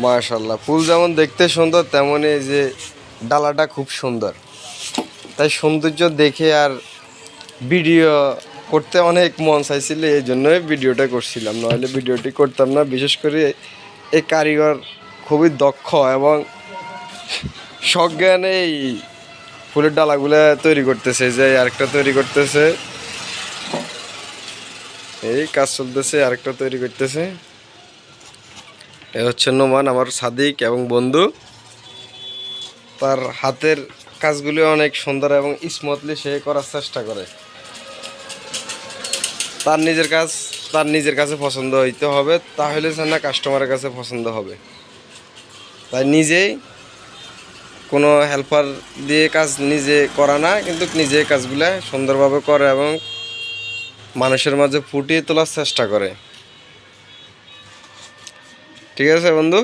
মাশাআল্লাহ, ফুল যেমন দেখতে সুন্দর তেমনই এই যে ডালাটা খুব সুন্দর। তাই সৌন্দর্য দেখে আর ভিডিও করতে অনেক মন চাইছিল, এই জন্যই ভিডিওটা করছিলাম, নাহলে ভিডিওটি করতাম না। বিশেষ করে এই কারিগর খুবই দক্ষ এবং সজ্ঞানে এই ফুলের ডালাগুলো তৈরি করতেছে। যে আরেকটা তৈরি করতেছে, এই কাজ চলতেছে, আরেকটা তৈরি করতেছে। এ হচ্ছে নোমান, আমার সাদিক এবং বন্ধু। তার হাতের কাজগুলি অনেক সুন্দর এবং স্মুথলি সে করার চেষ্টা করে। তার নিজের কাছে পছন্দ হইতে হবে, তাহলে যেন না কাস্টমারের কাছে পছন্দ হবে। তাই নিজেই কোনো হেল্পার দিয়ে কাজ নিজে করা না, কিন্তু নিজে কাজগুলো সুন্দরভাবে করে এবং মানুষের মাঝে ফুটিয়ে তোলার চেষ্টা করে। ঠিক আছে বন্ধু।